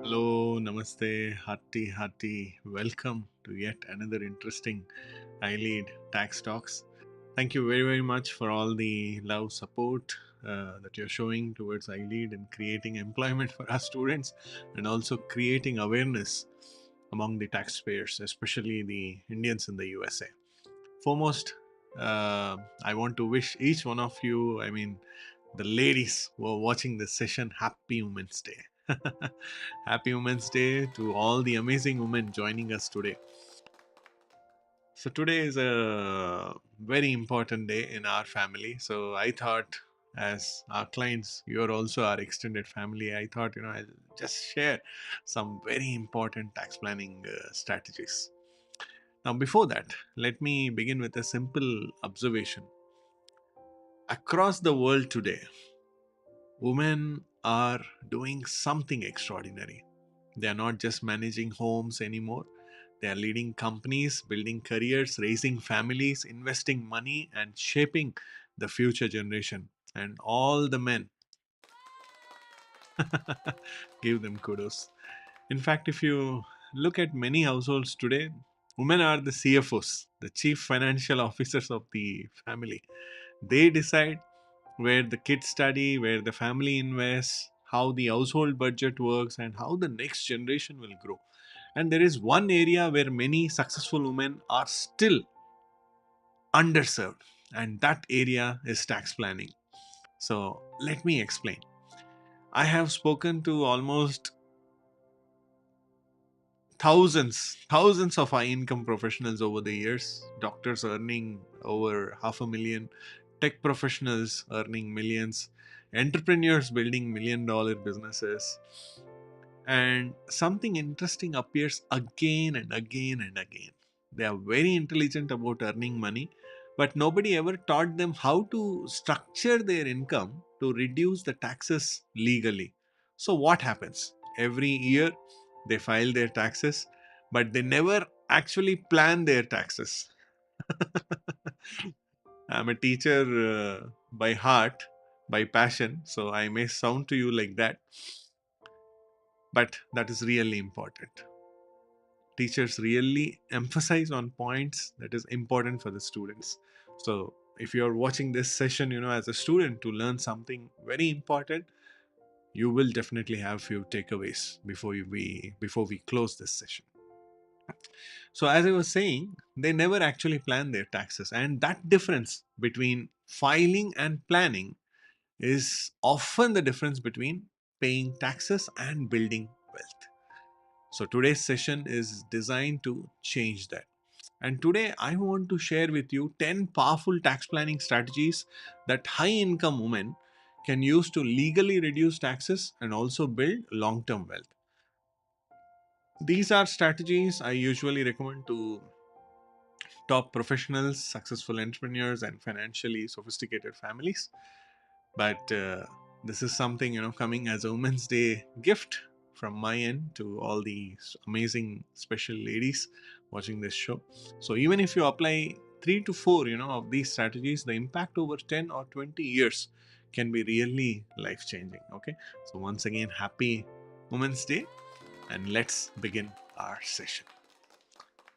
Hello, namaste, hearty welcome to yet another interesting iLead Tax Talks. Thank you very much for all the love support that you're showing towards iLead in creating employment for our students and also creating awareness among the taxpayers, especially the Indians in the USA. Foremost, I want to wish each one of you, the ladies who are watching this session, Happy Women's Day. Happy Women's Day to all the amazing women joining us today. So today is a very important day in our family. So I thought, as our clients, you are also our extended family. I thought, I'll just share some very important tax planning strategies. Now, before that, let me begin with a simple observation. Across the world today, women are doing something extraordinary. They are not just managing homes anymore. They are leading companies, building careers, raising families, investing money, and shaping the future generation. And all the men, give them kudos. In fact, if you look at many households today, women are the CFOs, the chief financial officers of the family. They decide where the kids study, where the family invests, how the household budget works, and how the next generation will grow. And there is one area where many successful women are still underserved, and that area is tax planning. So, let me explain. I have spoken to almost thousands of high income professionals over the years, doctors earning over $500,000, tech professionals earning millions, entrepreneurs building $1 million businesses, and something interesting appears again and again and again. They are very intelligent about earning money, but nobody ever taught them how to structure their income to reduce the taxes legally. So what happens? Every year they file their taxes, but they never actually plan their taxes. I'm a teacher by heart, by passion, so I may sound to you like that, but that is really important. Teachers really emphasize on points that is important for the students. So if you're watching this session, as a student to learn something very important, you will definitely have few takeaways before we close this session. So as I was saying, they never actually plan their taxes, and that difference between filing and planning is often the difference between paying taxes and building wealth. So today's session is designed to change that. And today I want to share with you 10 powerful tax planning strategies that high income women can use to legally reduce taxes and also build long term wealth. These are strategies I usually recommend to top professionals, successful entrepreneurs, and financially sophisticated families. But this is something, coming as a Women's Day gift from my end to all the amazing special ladies watching this show. So even if you apply 3 to 4, of these strategies, the impact over 10 or 20 years can be really life changing. Okay. So once again, happy Women's Day, and let's begin our session.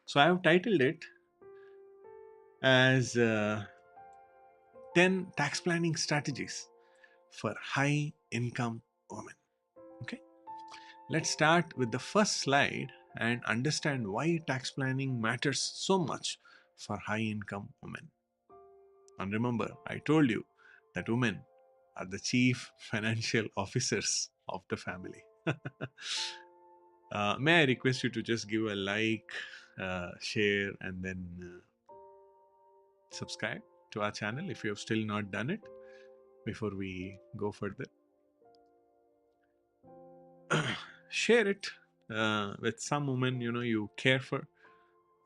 So I have titled it as 10 tax planning strategies for high income women. Okay, let's start with the first slide and understand why tax planning matters so much for high income women. And remember, I told you that women are the chief financial officers of the family. May I request you to just give a like, share, and then subscribe to our channel if you have still not done it before we go further. Share it with some woman you care for,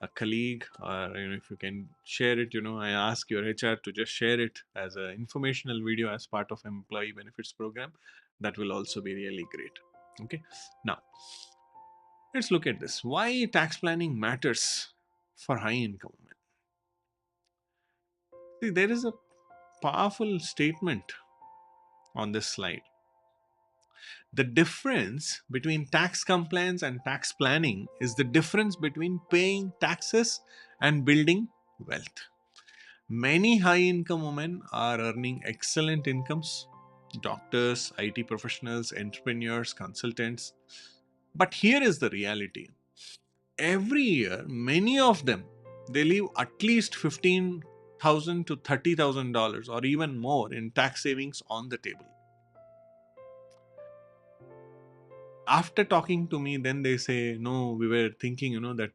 a colleague, or if you can share it, I ask your HR to just share it as an informational video as part of employee benefits program. That will also be really great. Okay, now let's look at this. Why tax planning matters for high income women. See, there is a powerful statement on this slide. The difference between tax compliance and tax planning is the difference between paying taxes and building wealth. Many high income women are earning excellent incomes: doctors, IT professionals, entrepreneurs, consultants. But here is the reality. Every year, many of them, they leave at least $15,000 to $30,000 or even more in tax savings on the table. After talking to me, then they say, no, we were thinking, that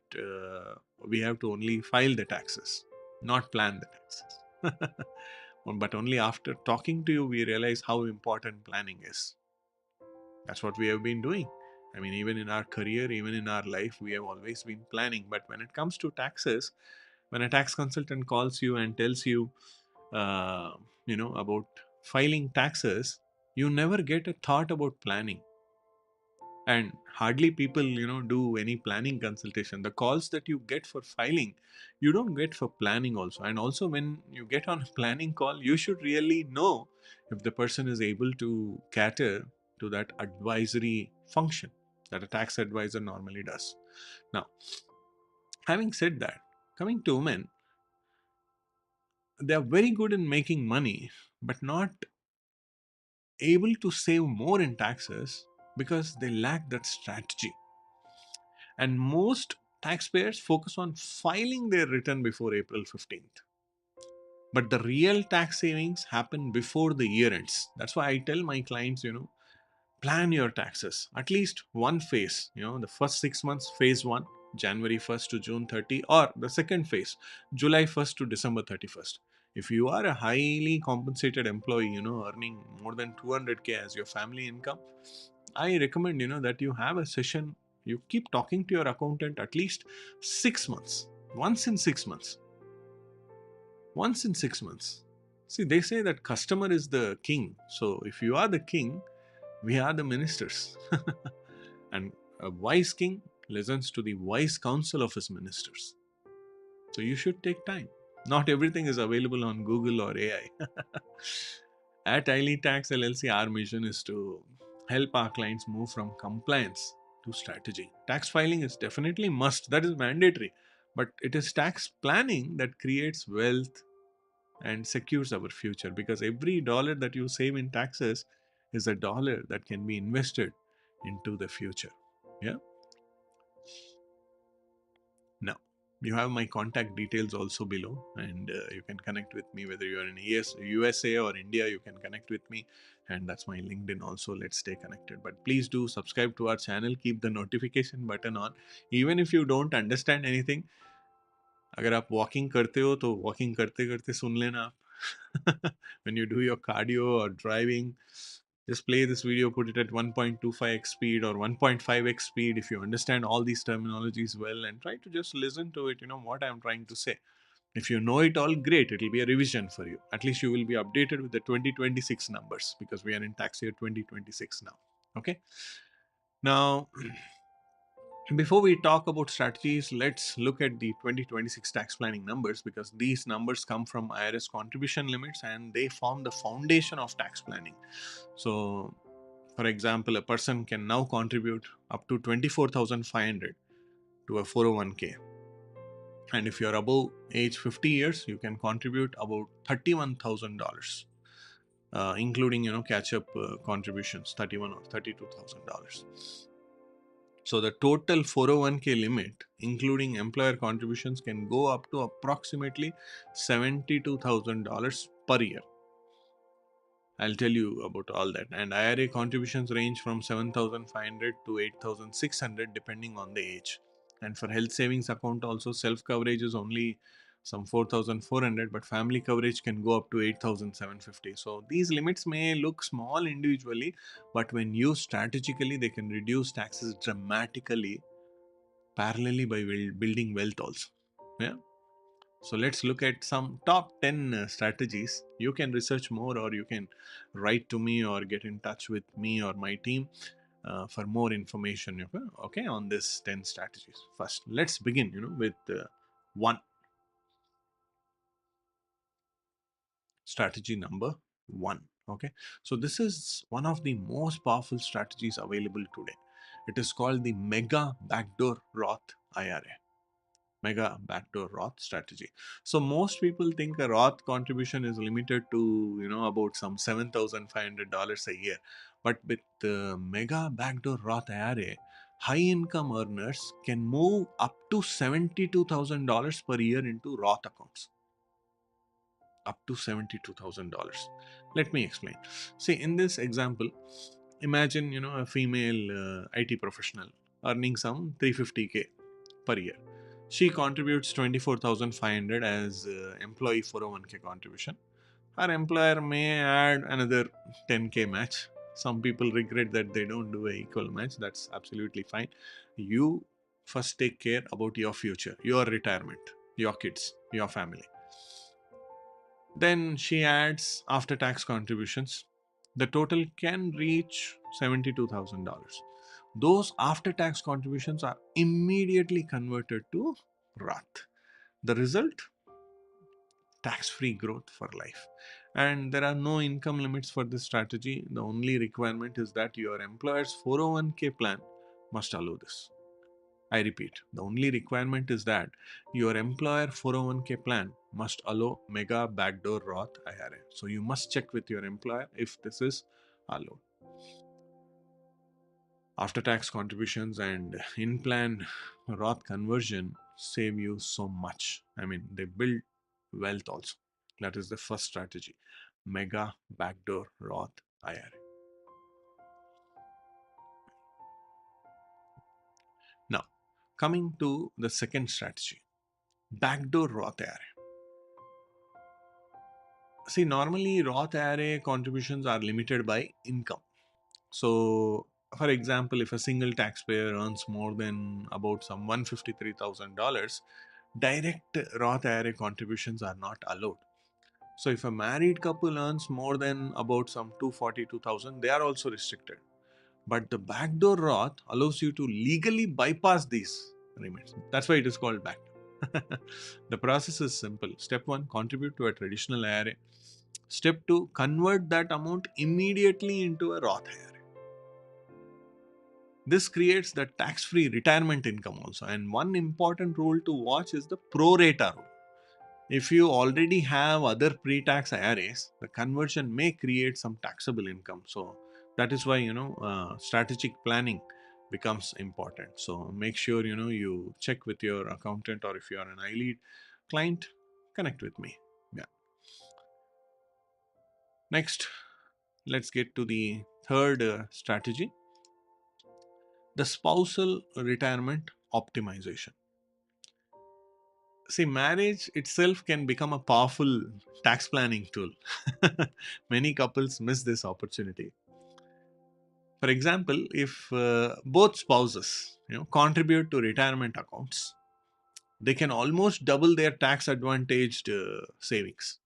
we have to only file the taxes, not plan the taxes. But only after talking to you, we realize how important planning is. That's what we have been doing. I mean, even in our career, even in our life, we have always been planning. But when it comes to taxes, when a tax consultant calls you and tells you, about filing taxes, you never get a thought about planning. And hardly people do any planning consultation. The calls that you get for filing, you don't get for planning also. And also, when you get on a planning call, you should really know if the person is able to cater to that advisory function that a tax advisor normally does. Now, having said that, coming to women, they are very good in making money but not able to save more in taxes because they lack that strategy. And most taxpayers focus on filing their return before April 15th. But the real tax savings happen before the year ends. That's why I tell my clients, plan your taxes. At least one phase, the first 6 months, phase one, January 1st to June 30, or the second phase, July 1st to December 31st. If you are a highly compensated employee, earning more than 200K as your family income, I recommend, that you have a session. You keep talking to your accountant at least 6 months, once in 6 months. Once in 6 months. See, they say that customer is the king. So if you are the king, we are the ministers. And a wise king listens to the wise counsel of his ministers. So you should take time. Not everything is available on Google or AI. At iLead Tax LLC, our mission is to help our clients move from compliance to strategy. Tax filing is definitely must, that is mandatory. But it is tax planning that creates wealth and secures our future, because every dollar that you save in taxes is a dollar that can be invested into the future. Yeah. Now, you have my contact details also below, and you can connect with me whether you are in USA or India. You can connect with me, and that's my LinkedIn also. Let's stay connected. But please do subscribe to our channel. Keep the notification button on. Even if you don't understand anything, अगर आप walking करते हो तो walking करते करते सुन लेना आप. When you do your cardio or driving, just play this video, put it at 1.25x speed or 1.5x speed if you understand all these terminologies well, and try to just listen to it, what I'm trying to say. If you know it all, great, it will be a revision for you. At least you will be updated with the 2026 numbers, because we are in tax year 2026 now. Okay, now before we talk about strategies, let's look at the 2026 tax planning numbers, because these numbers come from IRS contribution limits and they form the foundation of tax planning. So, for example, a person can now contribute up to 24,500 to a 401k. And if you're above age 50 years, you can contribute about $31,000, including catch up contributions, 31 or $32,000. So the total 401k limit, including employer contributions, can go up to approximately $72,000 per year. I'll tell you about all that. And IRA contributions range from 7,500 to 8,600 depending on the age. And for health savings account also, self coverage is only some 4,400, but family coverage can go up to 8,750. So these limits may look small individually, but when used strategically, they can reduce taxes dramatically, parallelly by building wealth also. Yeah. So let's look at some top 10 strategies. You can research more, or you can write to me or get in touch with me or my team for more information, okay, on this 10 strategies. First, let's begin, with one strategy number one. Okay, so this is one of the most powerful strategies available today. It is called the Mega Backdoor Roth IRA. Mega Backdoor Roth strategy. So most people think a Roth contribution is limited to about some $7,500 a year, but with the Mega Backdoor Roth IRA, high income earners can move up to $72,000 per year into Roth accounts. Up to $72,000. Let me explain. See, in this example, imagine a female IT professional earning some 350K per year. She contributes 24,500 as employee 401k contribution. Her employer may add another 10K match. Some people regret that they don't do a equal match. That's absolutely fine. You first take care about your future, your retirement, your kids, your family. Then she adds after tax contributions. The total can reach $72,000. Those after tax contributions are immediately converted to Roth. The result? Tax free growth for life. And there are no income limits for this strategy. The only requirement is that your employer's 401k plan must allow this. I repeat, the only requirement is that your employer 401k plan must allow Mega Backdoor Roth IRA. So you must check with your employer if this is allowed. After tax contributions and in plan Roth conversion save you so much. I mean, they build wealth also. That is the first strategy. Mega Backdoor Roth IRA. Now, coming to the second strategy, Backdoor Roth IRA. See, normally Roth IRA contributions are limited by income. So, for example, if a single taxpayer earns more than about some $153,000, direct Roth IRA contributions are not allowed. So, if a married couple earns more than about some 242,000, they are also restricted. But the backdoor Roth allows you to legally bypass these limits. That's why it is called backdoor. The process is simple. Step 1, contribute to a traditional IRA. Step 2, convert that amount immediately into a Roth IRA. This creates the tax-free retirement income also. And one important rule to watch is the pro rata rule. If you already have other pre-tax IRAs, the conversion may create some taxable income. So that is why strategic planning becomes important. So make sure you check with your accountant, or if you are an iLead client, connect with me. Yeah. Next, let's get to the third strategy, the spousal retirement optimization. See, marriage itself can become a powerful tax planning tool. Many couples miss this opportunity. For example, if both spouses contribute to retirement accounts, they can almost double their tax advantaged savings.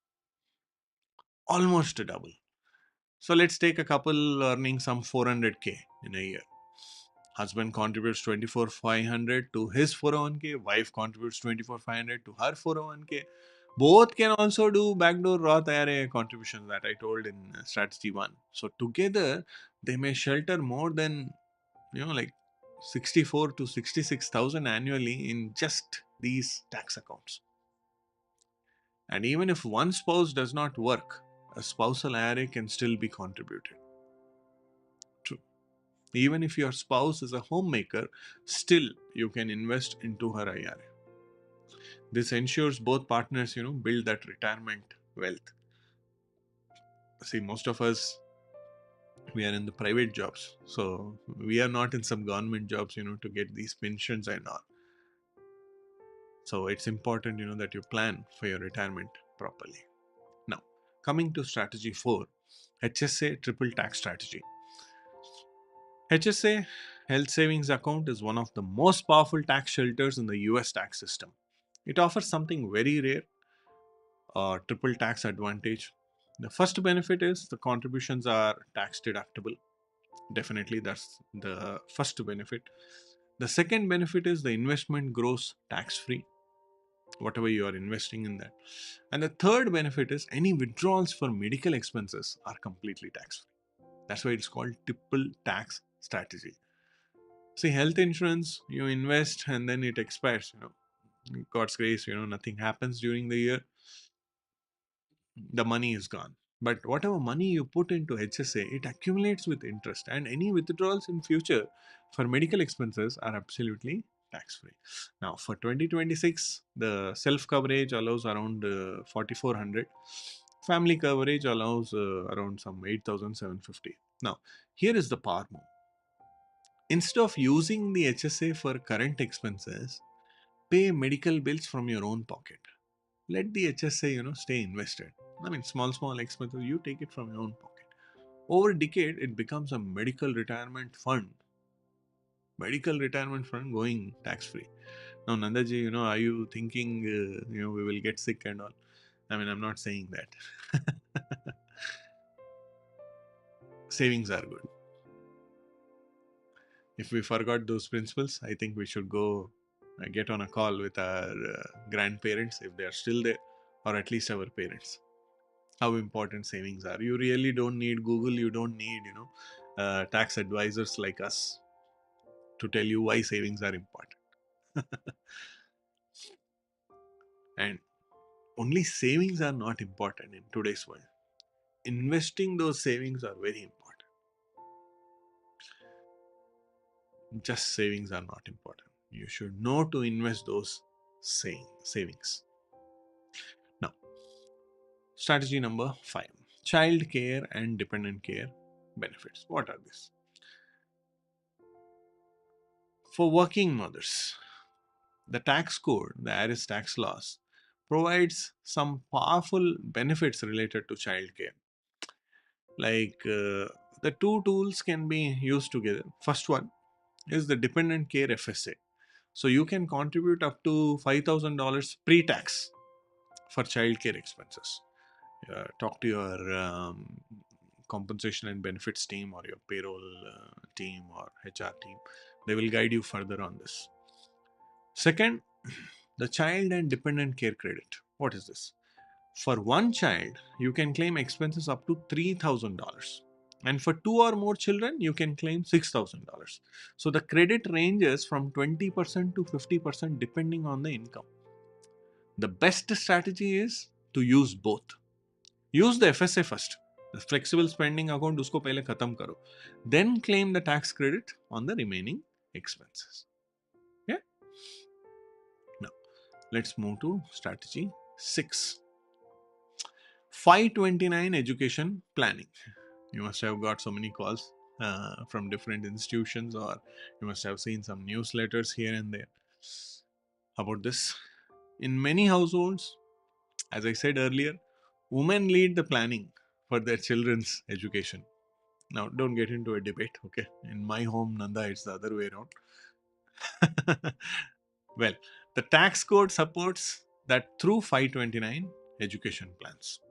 Almost double. So let's take a couple earning some 400K in a year. Husband contributes 24,500 to his 401k, wife contributes 24,500 to her 401k. Both can also do backdoor Roth IRA contributions that I told in strategy 1. So together they may shelter more than like 64 to 66,000 annually in just these tax accounts. And even if one spouse does not work, a spousal IRA can still be contributed. True. Even if your spouse is a homemaker, still you can invest into her IRA. This ensures both partners, build that retirement wealth. See, most of us, we are in the private jobs, so we are not in some government jobs, to get these pensions and all. So it's important, that you plan for your retirement properly. Now, coming to strategy 4, HSA triple tax strategy. HSA, Health Savings Account, is one of the most powerful tax shelters in the US tax system. It offers something very rare, a triple tax advantage. The first benefit is the contributions are tax deductible. Definitely, that's the first benefit. The second benefit is the investment grows tax free, whatever you are investing in that. And the third benefit is any withdrawals for medical expenses are completely tax free. That's why it's called triple tax strategy. See, health insurance, you invest and then it expires, God's grace, nothing happens during the year, the money is gone. But whatever money you put into HSA, it accumulates with interest, and any withdrawals in future for medical expenses are absolutely tax free. Now, for 2026, the self coverage allows around 4400. Family coverage allows around some 8750. Now, here is the power move. Instead of using the HSA for current expenses, pay medical bills from your own pocket. Let the HSA, stay invested. I mean, small expenses, you take it from your own pocket. Over a decade, it becomes a medical retirement fund. Medical retirement fund going tax free. Now, Nandaji, are you thinking, we will get sick and all? I mean, I'm not saying that. Savings are good. If we forgot those principles, I think we should go get on a call with our grandparents if they are still there, or at least our parents. How important savings are. You really don't need Google, you don't need, tax advisors like us to tell you why savings are important. And only savings are not important in today's world. Investing those savings are very important. Just savings are not important. You should know to invest those savings. Now, strategy number 5, child care and dependent care benefits. What are these? For working mothers, the tax code, the IRS tax laws, provides some powerful benefits related to child care. Like the two tools can be used together. First one is the dependent care FSA. So you can contribute up to $5,000 pre-tax for child care expenses. Talk to your compensation and benefits team or your payroll team or HR team. They will guide you further on this. Second, the child and dependent care credit. What is this? For one child, you can claim expenses up to $3,000. And for two or more children, you can claim $6,000. So the credit ranges from 20% to 50% depending on the income. The best strategy is to use both. Use the FSA first. The flexible spending account, usko pehle khatam karo. Then claim the tax credit on the remaining expenses. Yeah. Now, let's move to strategy 6. 529 education planning. You must have got so many calls from different institutions, or you must have seen some newsletters here and there about this. In many households, as I said earlier, women lead the planning for their children's education. Now, don't get into a debate, okay? In my home, Nanda, it's the other way around. Well, the tax code supports that through 529 education plans.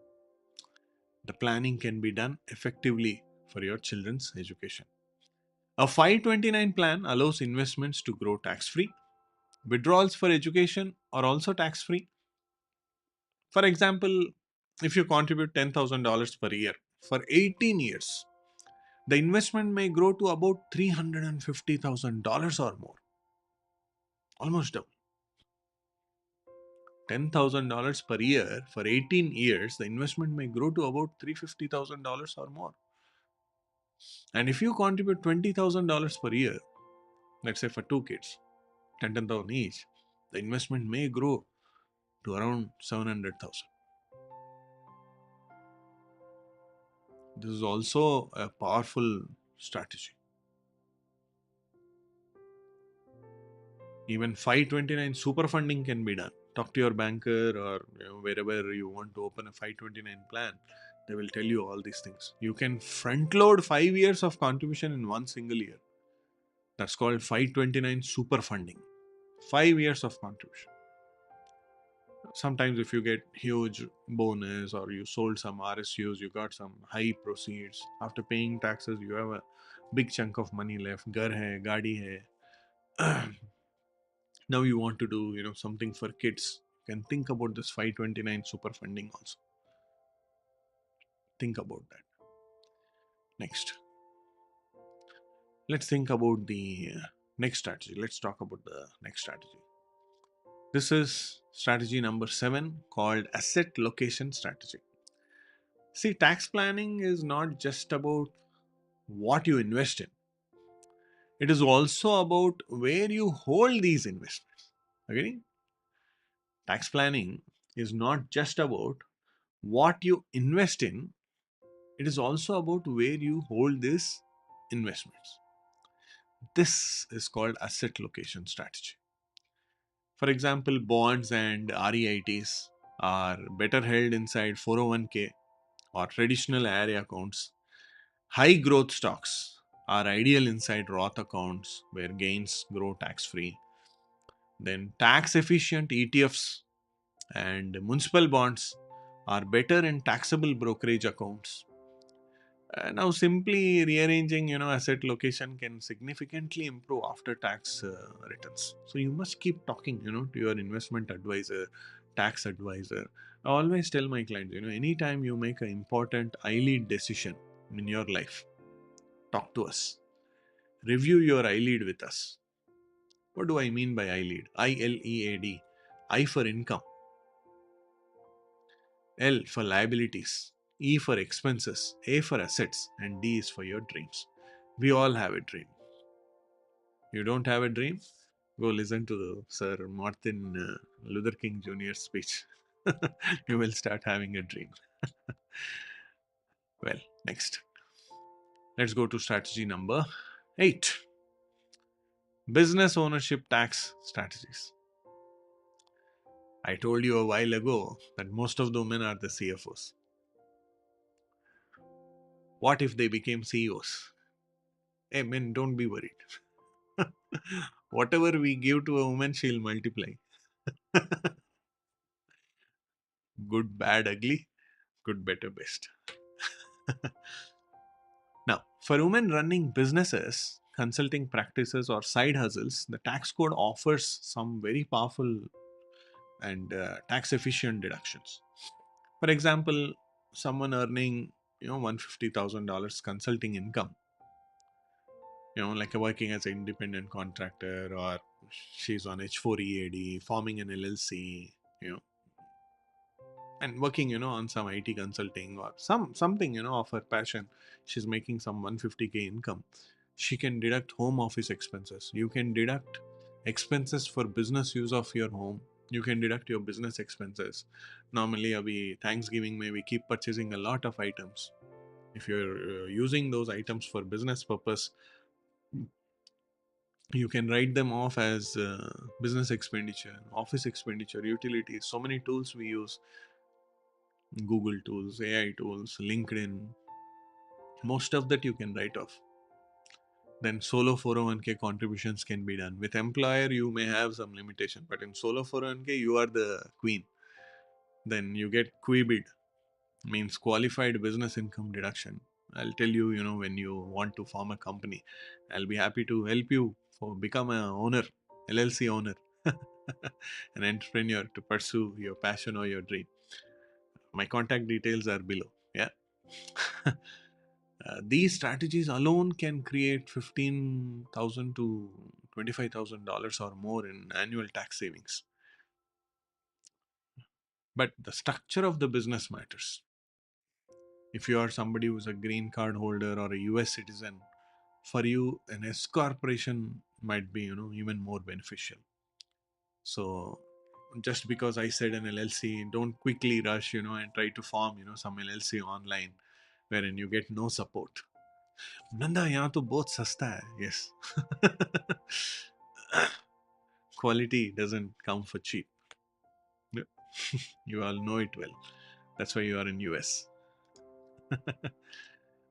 The planning can be done effectively for your children's education. A 529 plan allows investments to grow tax free. Withdrawals for education are also tax free. For example, if you contribute $10,000 per year for 18 years, the investment may grow to about $350,000 or more, almost double. $10,000 per year for 18 years, the investment may grow to about $350,000 or more. And if you contribute $20,000 per year, let's say for two kids, 10,000 each, the investment may grow to around 700,000. This is also a powerful strategy. Even 529 super funding can be done. Talk to your banker or wherever you want to open a 529 plan. They will tell you all these things. You can front load 5 years of contribution in one single year. That's called 529 super funding. 5 years of contribution. Sometimes if you get huge bonus or you sold some RSUs, you got some high proceeds. After paying taxes, you have a big chunk of money left. Ghar hai, gaadi hai. Now you want to do something for kids. You can think about this 529 super funding also. Think about that. Next, let's think about the next strategy. Let's talk about the next strategy. This is strategy number 7, called asset location strategy. See, tax planning is not just about what you invest in. It is also about where you hold these investments. Okay? Tax planning is not just about what you invest in, it is also about where you hold these investments. This is called asset location strategy. For example, bonds and REITs are better held inside 401k or traditional IRA accounts. High growth stocks are ideal inside Roth accounts where gains grow tax free. Then, tax efficient ETFs and municipal bonds are better in taxable brokerage accounts. Now, simply rearranging, asset location can significantly improve after tax returns. So you must keep talking, to your investment advisor, tax advisor. I always tell my clients, anytime you make an important iLead decision in your life, talk to us. Review your iLead with us. What do I mean by iLead? ILEAD. I for income, L for liabilities, E for expenses, A for assets, and D is for your dreams. We all have a dream. You don't have a dream? Go listen to the Sir Martin Luther King Jr. speech. You will start having a dream. Well, next. Let's go to strategy number 8. Business ownership tax strategies. I told you a while ago that most of the women are the CFOs. What if they became CEOs? Hey men, don't be worried. Whatever we give to a woman, she'll multiply. Good, bad, ugly, good, better, best. Now, for women running businesses, consulting practices, or side hustles, the tax code offers some very powerful and tax efficient deductions. For example, someone earning $150,000 consulting income, like working as an independent contractor, or she's on H4 EAD, forming an LLC, you know, and working on some IT consulting or something of her passion. She's making some 150k income. She can deduct home office expenses. You can deduct expenses for business use of your home. You can deduct your business expenses. Normally abhi Thanksgiving may we keep purchasing a lot of items. If you're using those items for business purpose, you can write them off as business expenditure, office expenditure, utilities. So many tools we use: Google tools, AI tools, LinkedIn. Most of that you can write off. Then solo 401k contributions can be done. With employer, you may have some limitation, but in solo 401k, you are the queen. Then you get QBID, means qualified business income deduction. I'll tell you, when you want to form a company, I'll be happy to help you for become an owner, LLC owner, an entrepreneur to pursue your passion or your dream. My contact details are below. Yeah. These strategies alone can create $15,000 to $25,000 or more in annual tax savings. but the structure of the business matters. If you are somebody who's a green card holder or a US citizen, for you an S corporation might be, even more beneficial. So just because I said an LLC, don't quickly rush, and try to form, some LLC online wherein you get no support. Nanda, यहाँ तो बहुत सस्ता है. Yes. Quality doesn't come for cheap. Yeah. You all know it well. That's why you are in US.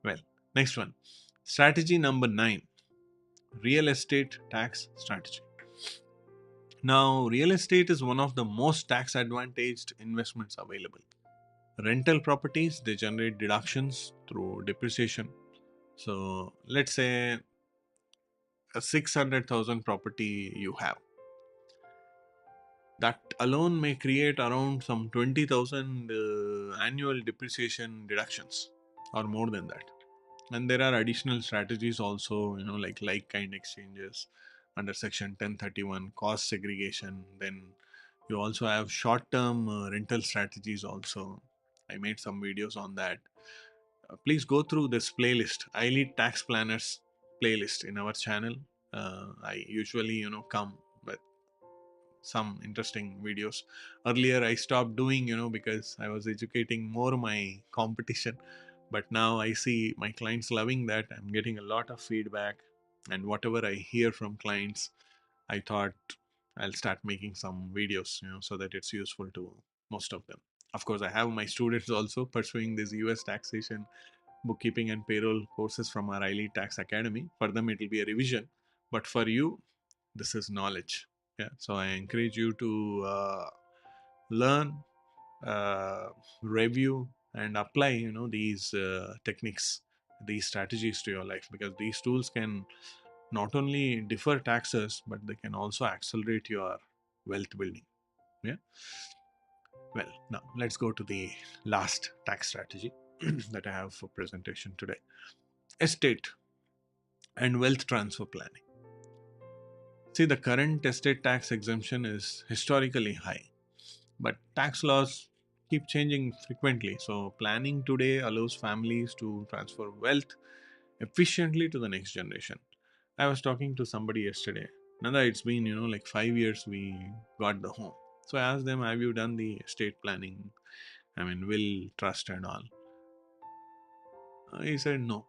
Well, next one. Strategy number 9. Real estate tax strategy. Now, real estate is one of the most tax advantaged investments available. Rental properties, they generate deductions through depreciation. So, let's say a 600,000 property you have. That alone may create around some 20,000 annual depreciation deductions or more than that. And there are additional strategies also, like kind exchanges under section 1031, cost segregation. Then you also have short term rental strategies also. I made some videos on that. Please go through this playlist, iLead Tax Planners playlist in our channel. I usually, come with some interesting videos. Earlier I stopped doing, because I was educating more my competition, but now I see my clients loving that. I'm getting a lot of feedback, and whatever I hear from clients, I thought I'll start making some videos, so that it's useful to most of them. Of course, I have my students also pursuing this US taxation, bookkeeping and payroll courses from our iLead Tax Academy. For them it will be a revision, but for you this is knowledge. Yeah, so I encourage you to learn, uh, review, and apply these techniques, these strategies to your life, because these tools can not only defer taxes, but they can also accelerate your wealth building. Yeah. Well, now let's go to the last tax strategy that I have for presentation today: estate and wealth transfer planning. See, the current estate tax exemption is historically high, but tax laws keep changing frequently. So, planning today allows families to transfer wealth efficiently to the next generation. I was talking to somebody yesterday. Nanda, it's been, like 5 years we got the home. So I asked them, have you done the estate planning? I mean, will, trust, and all. He said, no.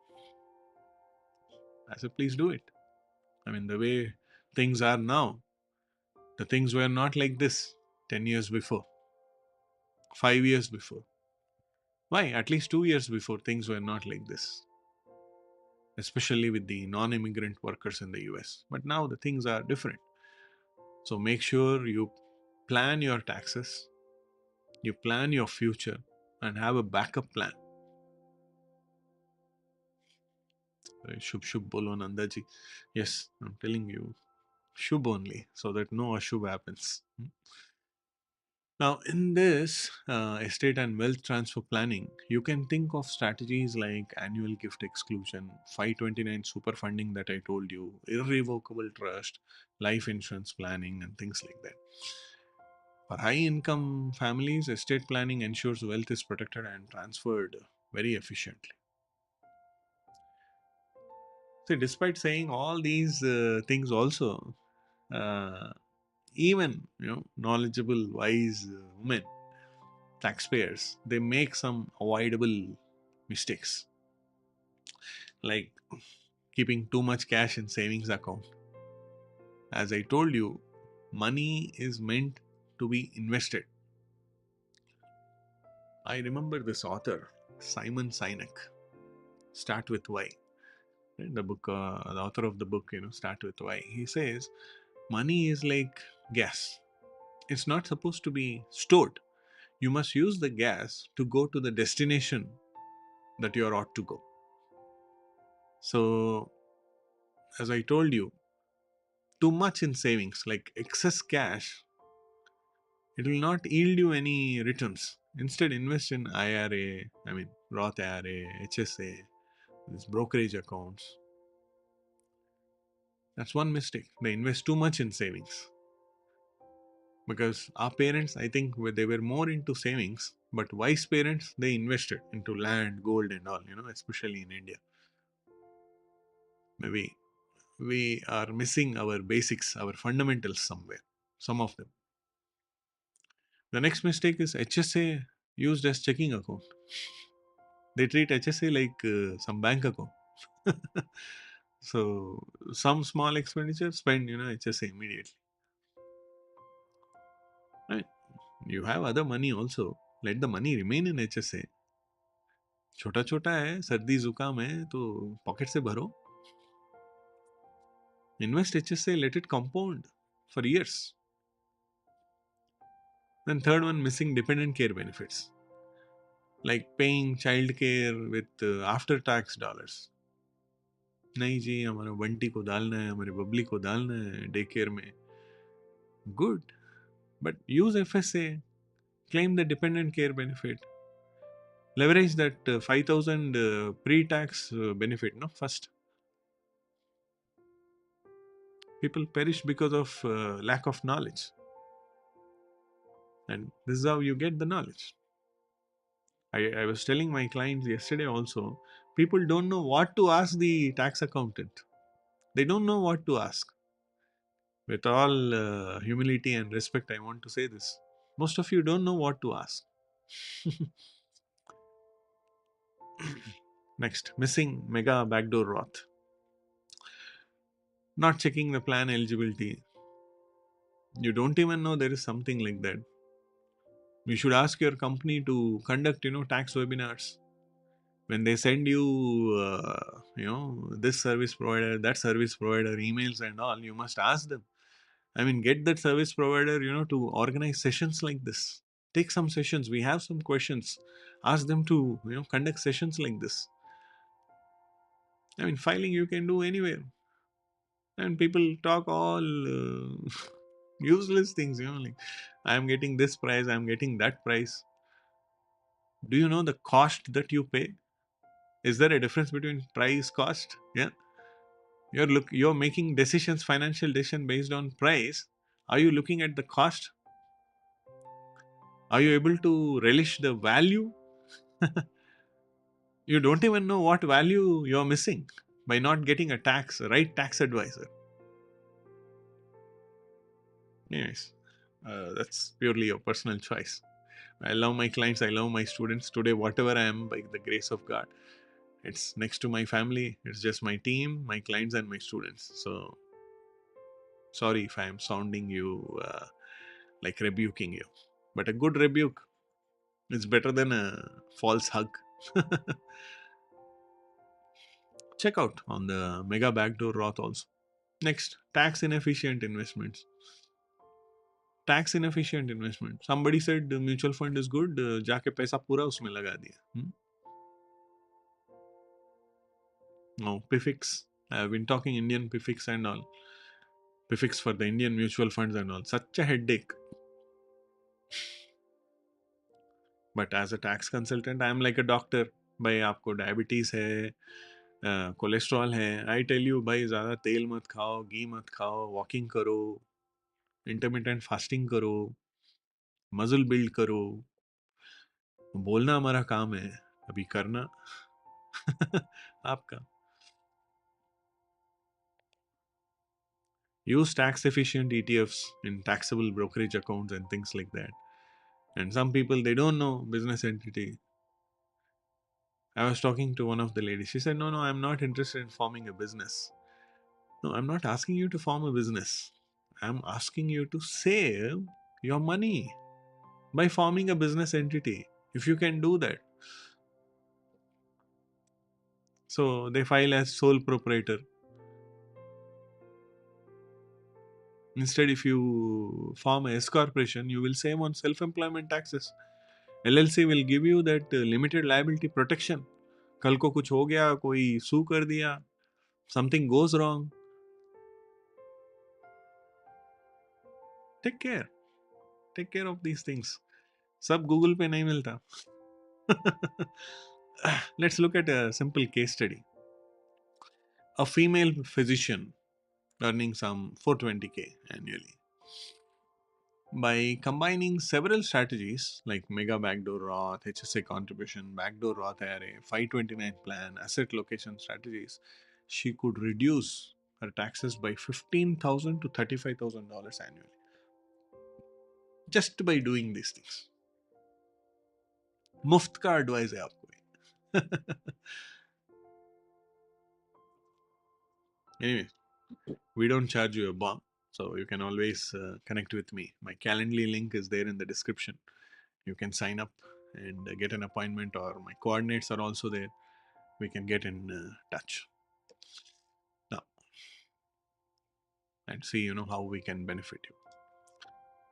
I said, please do it. I mean, the way things are now, the things were not like this 10 years before, 5 years before. Why? At least 2 years before, things were not like this, especially with the non immigrant workers in the US. But now the things are different. So make sure you plan your taxes, you plan your future, and have a backup plan. Shubh Shubh Bolo Nandaji. Yes, I'm telling you, Shubh only, so that no Ashubh happens. Now, in this estate and wealth transfer planning, you can think of strategies like annual gift exclusion, 529 super funding that I told you, irrevocable trust, life insurance planning, and things like that. For high income families, estate planning ensures wealth is protected and transferred very efficiently. So, despite saying all these things, also, uh, even knowledgeable, wise women, taxpayers, they make some avoidable mistakes, like keeping too much cash in savings account. As I told you, money is meant to be invested. I remember this author, Simon Sinek, Start with Why. The book, the author of the book, Start with Why. He says money is like gas. It's not supposed to be stored. You must use the gas to go to the destination that you ought to go. So, as I told you, too much in savings, like excess cash, it will not yield you any returns. Instead, invest in IRA, I mean, Roth IRA, HSA, these brokerage accounts. That's one mistake. They invest too much in savings. Because our parents, I think, they were more into savings, but wise parents, they invested into land, gold, and all, especially in India. Maybe we are missing our basics, our fundamentals somewhere, some of them. The next mistake is HSA used as checking account. They treat HSA like some bank account. So some small expenditure, spend HSA immediately. Right? You have other money also. Let the money remain in HSA. छोटा छोटा है, सर्दी जुकाम है तो pocket से भरो. Invest HSA, let it compound for years. Then third one, missing dependent care benefits, like paying childcare with after tax dollars. नहीं जी, हमारे बंटी को डालना है, हमारे बबली को डालना है डे केयर में. Good, but use FSA, claim the dependent care benefit, leverage that 5,000 pre-tax benefit. No, first, people perish because of lack of knowledge, and this is how you get the knowledge. I was telling my clients yesterday also, people don't know what to ask the tax accountant. They don't know what to ask. With all humility and respect, I want to say this. Most of you don't know what to ask. Next, missing mega backdoor Roth. Not checking the plan eligibility. You don't even know there is something like that. You should ask your company to conduct, tax webinars. When they send you, this service provider, that service provider, emails and all, you must ask them. I mean, get that service provider, to organize sessions like this. Take some sessions. We have some questions. Ask them to, conduct sessions like this. I mean, filing you can do anywhere. And people talk all useless things, like, I'm getting this price, I'm getting that price. Do you know the cost that you pay? Is there a difference between price, cost? Yeah. You're making decisions, financial decision based on price. Are you looking at the cost? Are you able to relish the value? You don't even know what value you're missing by not getting a right tax advisor. Yes, that's purely your personal choice. I love my clients, I love my students. Today, whatever I am, by the grace of God, it's next to my family, it's just my team, my clients, and my students. So, sorry if I am sounding you like rebuking you. But a good rebuke is better than a false hug. Check out on the Mega Backdoor Roth also. Next, tax inefficient investments. Tax inefficient investment. Somebody said the mutual fund is good, जाके पैसा पूरा उसमें लगा दिया. No, PIFIX. I have been talking Indian PIFIX and all. PIFIX for the Indian mutual funds and all. Such a headache. But as a tax consultant, I am like a doctor. भाई आपको diabetes है, cholesterol है, I tell you भाई ज़्यादा तेल मत खाओ, घी मत खाओ, वॉकिंग करो, इंटरमिटेंट फास्टिंग करो, मसल बिल्ड करो. बोलना हमारा काम है, अभी करना आपका. Use tax efficient ETFs in taxable brokerage accounts and things like that. And some people, they don't know business entity. I was talking to one of the ladies. She said, no, I'm not interested in forming a business. No, I'm not asking you to form a business. I'm asking you to save your money by forming a business entity. If you can do that. So they file as sole proprietor. Instead, if you form a S corporation, you will save on self-employment taxes. LLC will give you that limited liability protection. कल को कुछ हो गया, कोई sue कर दिया, something goes wrong. Take care. Take care of these things. सब Google पे नहीं मिलता. Let's look at a simple case study. A female physician earning some 420K annually. By combining several strategies like mega backdoor Roth, HSA contribution, backdoor Roth IRA, 529 plan, asset location strategies, she could reduce her taxes by $15,000 to $35,000 annually just by doing these things. मुफ्त का advice है आपको anyway, we don't charge you a bomb, so you can always connect with me. My Calendly link is there in the description. You can sign up and get an appointment, or my coordinates are also there. We can get in touch now and see how we can benefit you.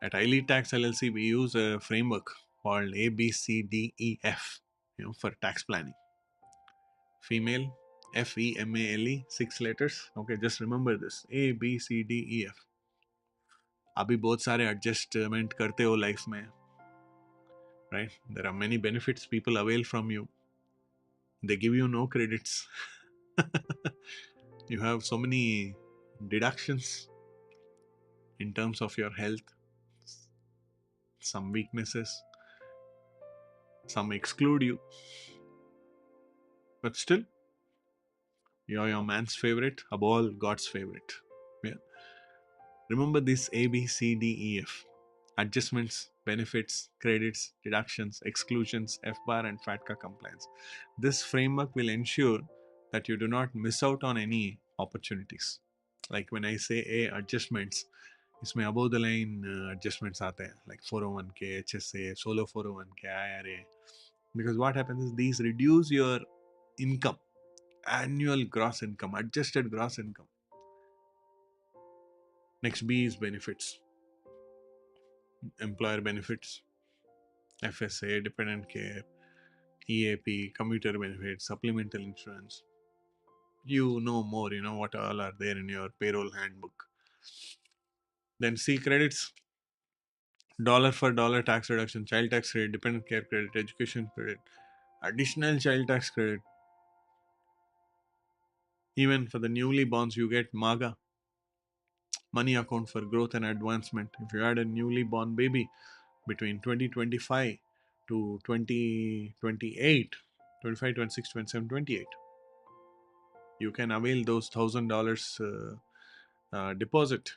At iLead Tax LLC, we use a framework called ABCDEF, for tax planning. Female, FEMALE, 6 letters. Okay, just remember this: ABCDEF. अभी बहुत सारे adjustment करते हो life में, right? There are many benefits people avail from you. They give you no credits. You have so many deductions in terms of your health, some weaknesses, some exclude you, but still you're your man's favorite, above all God's favorite. Yeah. Remember this ABCDEF: adjustments, benefits, credits, deductions, exclusions, FBAR and FATCA compliance. This framework will ensure that you do not miss out on any opportunities. Like when I say A, adjustments, इसमें above the line adjustments आते हैं, like 401k, HSA, solo 401k, IRA. Because what happens is these reduce your income, annual gross income, adjusted gross income. Next B is benefits, employer benefits, FSA, dependent care, EAP, commuter benefits, supplemental insurance. You know more, what all are there in your payroll handbook. Then C, credits: dollar for dollar tax reduction, child tax credit, dependent care credit, education credit, additional child tax credit. Even for the newly borns, you get MAGA, money account for growth and advancement. If you had a newly born baby between 2025 to 2028, 25, 26, 27, 28, you can avail those $1,000 deposit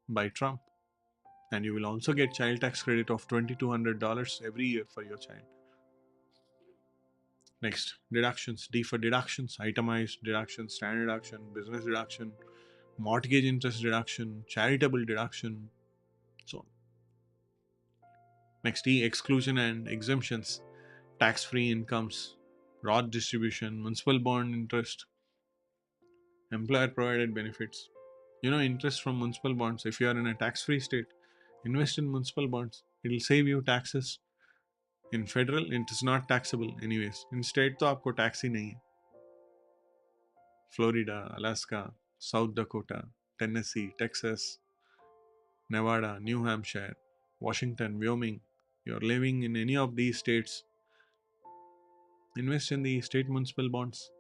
by Trump, and you will also get child tax credit of $2,200 every year for your child. Next, deductions. D for deductions: itemized deduction, standard deduction, business deduction, mortgage interest deduction, charitable deduction, so on. Next, E, exclusion and exemptions: tax-free incomes, Roth distribution, municipal bond interest, employer provided benefits. Interest from municipal bonds. If you are in a tax-free state, invest in municipal bonds. It will save you taxes. In federal, it is not taxable anyways. In state, तो आपको tax ही नहीं है. Florida, Alaska, South Dakota, Tennessee, Texas, Nevada, New Hampshire, Washington, Wyoming. You're living in any of these states, invest in the state municipal bonds.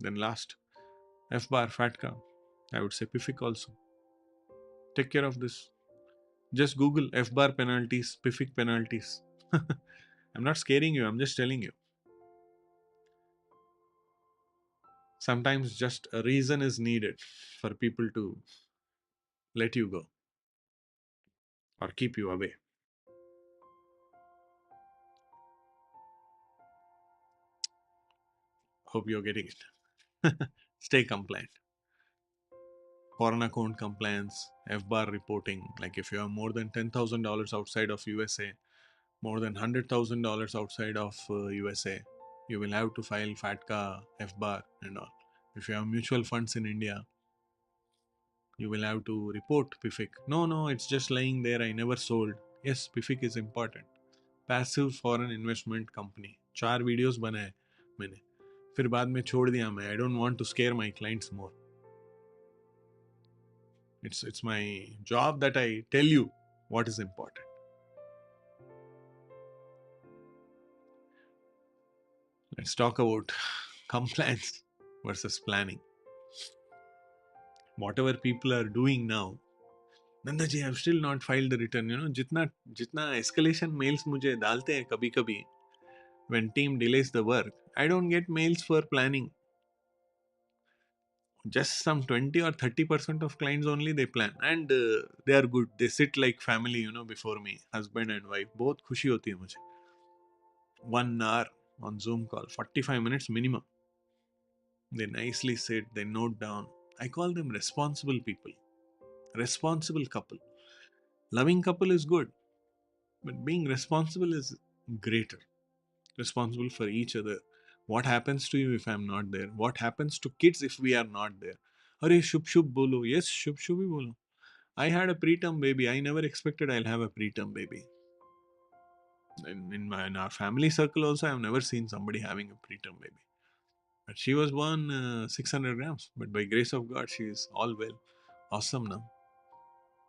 Then last, FBAR, FATCA. I would say PIFIC also. Take care of this. Just Google FBAR penalties, PIFIC penalties. I'm not scaring you, I'm just telling you. Sometimes just a reason is needed for people to let you go or keep you away. Hope you're getting it. Stay compliant. Foreign account compliance, FBAR reporting. Like if you have more than $10,000 outside of USA, more than $100,000 outside of USA, you will have to file FATCA, FBAR and all. If you have mutual funds in India, you will have to report PIFIC. No, it's just lying there, I never sold. Yes, PIFIC is important. Passive Foreign Investment Company. 4 videos बनाए मैंने, फिर बाद में छोड़ दिया मैं. I don't want to scare my clients more. It's my job that I tell you what is important. Let's talk about compliance versus planning. Whatever people are doing now Nanda ji, I've still not filed the return. जितना जितना escalation mails मुझे डालते हैं कभी कभी, when team delays the work, I don't get mails for planning. Just some 20 or 30% of clients only they plan, and they are good. They sit like family, before me, husband and wife. बहुत खुशी होती है मुझे. 1 hour on Zoom call, 45 minutes minimum. They nicely sit, they note down. I call them responsible people, responsible couple. Loving couple is good, but being responsible is greater. Responsible for each other. What happens to you if I'm not there? What happens to kids if we are not there? Arey shubh shubh bolo. Yes, shubh shubh hi bolo. I had a preterm baby. I never expected I'll have a preterm baby. In our family circle also, I've never seen somebody having a preterm baby. But she was born 600 grams. But by grace of God, she is all well. Awesome now.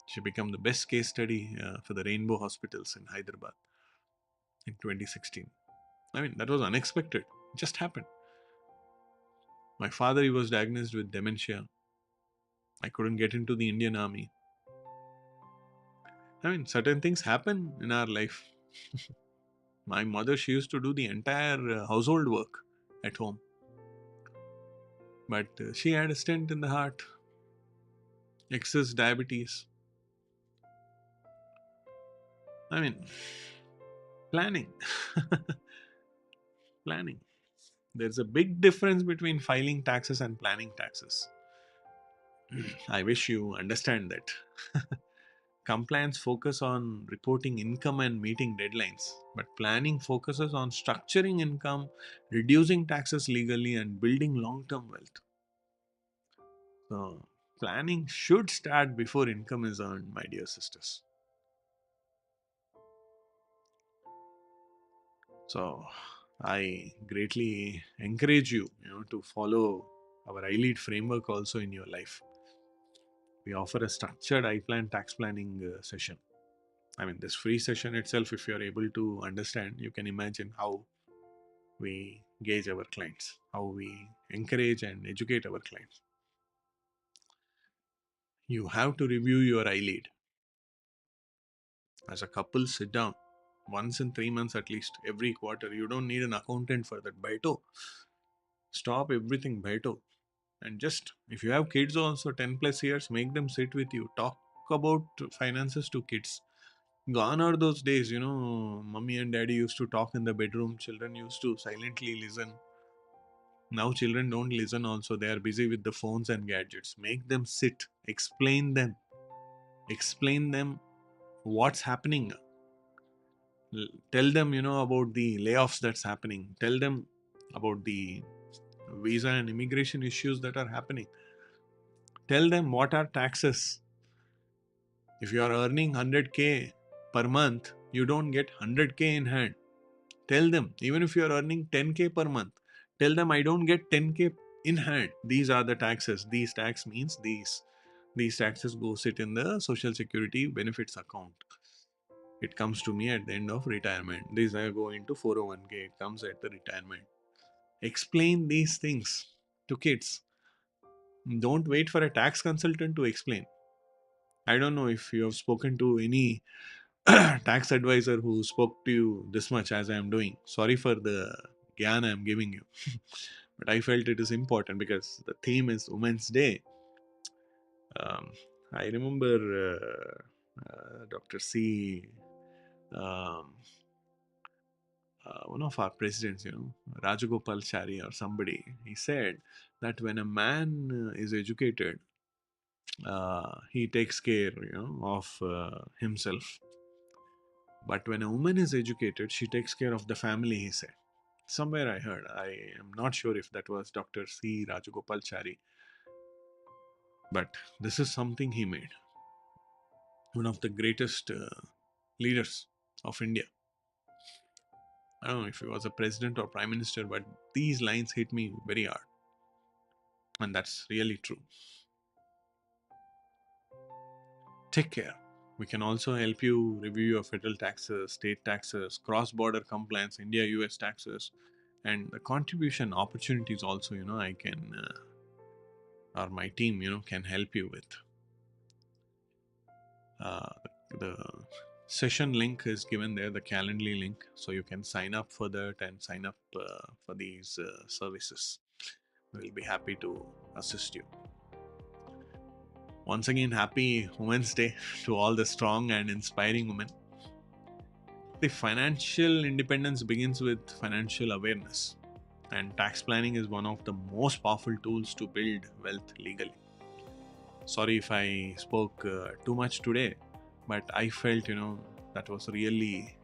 She became the best case study for the Rainbow Hospitals in Hyderabad in 2016. I mean, that was unexpected. It just happened. My father, he was diagnosed with dementia. I couldn't get into the Indian Army. I mean, certain things happen in our life. My mother, she used to do the entire household work at home. But she had a stent in the heart, excess diabetes. I mean, planning. Planning. There's a big difference between filing taxes and planning taxes. I wish you understand that. Compliance focus on reporting income and meeting deadlines, but planning focuses on structuring income, reducing taxes legally, and building long-term wealth. So, planning should start before income is earned, my dear sisters. So, I greatly encourage you, to follow our iLead framework also in your life. We offer a structured iPlan tax planning session. I mean, this free session itself, if you're able to understand, you can imagine how we gauge our clients, how we encourage and educate our clients. You have to review your iLead. As a couple, sit down once in 3 months at least, every quarter. You don't need an accountant for that. Baito. Stop everything, baito. And just, if you have kids also, 10 plus years, make them sit with you. Talk about finances to kids. Gone are those days, mommy and daddy used to talk in the bedroom, children used to silently listen. Now children don't listen also, they are busy with the phones and gadgets. Make them sit, explain them what's happening. Tell them, about the layoffs that's happening. Tell them about the visa and immigration issues that are happening. Tell them what are taxes. If you are earning 100k per month, you don't get 100k in hand. Tell them, even if you are earning 10k per month, tell them I don't get 10k in hand. These are the taxes. These tax means these. These taxes go sit in the social security benefits account. It comes to me at the end of retirement. These I go into 401k. It comes at the retirement. Explain these things to kids. Don't wait for a tax consultant to explain. I don't know if you have spoken to any tax advisor who spoke to you this much as I am doing. Sorry for the gyan I am giving you. But I felt it is important because the theme is Women's Day. Um, I remember Dr. C, um, one of our presidents, Rajagopal Chari or somebody, he said that when a man is educated, he takes care, of himself. But when a woman is educated, she takes care of the family, he said. Somewhere I heard. I am not sure if that was Dr. C. Rajagopalchari, but this is something he made. One of the greatest leaders of India. I don't know if he was a president or prime minister, but these lines hit me very hard. And that's really true. Take care. We can also help you review your federal taxes, state taxes, cross border compliance, India US taxes, and the contribution opportunities also, I can, or my team, can help you with. The session link is given there, the Calendly link, so you can sign up for that and sign up for these services. We'll be happy to assist you. Once again, happy Women's Day to all the strong and inspiring women. The financial independence begins with financial awareness, and tax planning is one of the most powerful tools to build wealth legally. Sorry if I spoke too much today, but I felt, that was really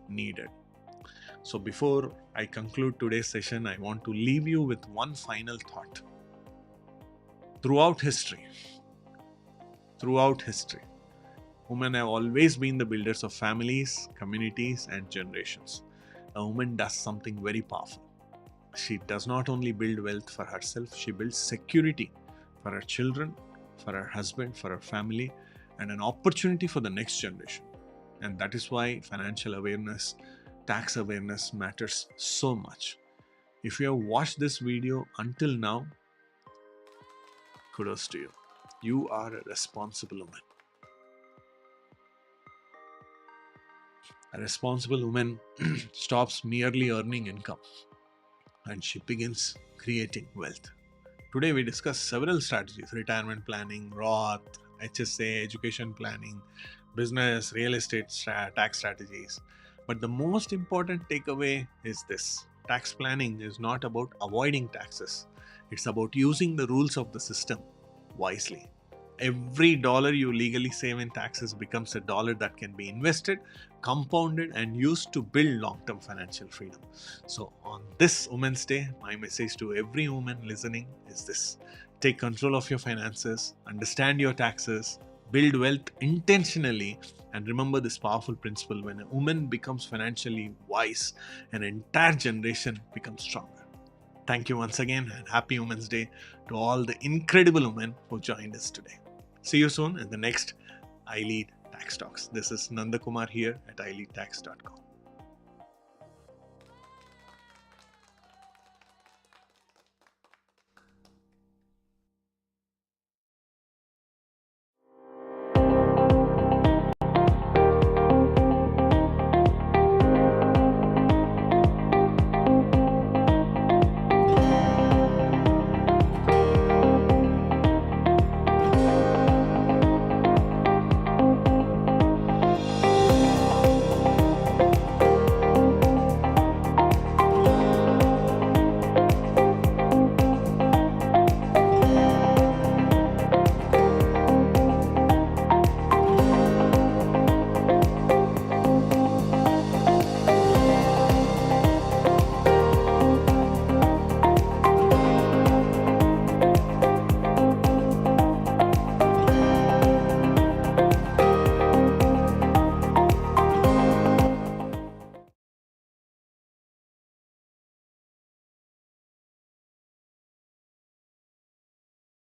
needed. So before I conclude today's session, I want to leave you with one final thought. Throughout history, women have always been the builders of families, communities, and generations. A woman does something very powerful. She does not only build wealth for herself, she builds security for her children, for her husband, for her family, and an opportunity for the next generation. And that is why financial awareness, tax awareness matters so much. If you have watched this video until now, kudos to you. You are a responsible woman. A responsible woman stops merely earning income and she begins creating wealth. Today we discuss several strategies: retirement planning, Roth, HSA, education planning, business, real estate tax strategies. But the most important takeaway is this: tax planning is not about avoiding taxes. It's about using the rules of the system wisely. Every dollar you legally save in taxes becomes a dollar that can be invested, compounded, and used to build long-term financial freedom. So on this Women's Day, my message to every woman listening is this: take control of your finances, understand your taxes, build wealth intentionally, and remember this powerful principle: when a woman becomes financially wise, an entire generation becomes stronger. Thank you once again, and happy Women's Day to all the incredible women who joined us today. See you soon in the next iLead Tax Talks. This is Nanda Kumar here at iLeadTax.com.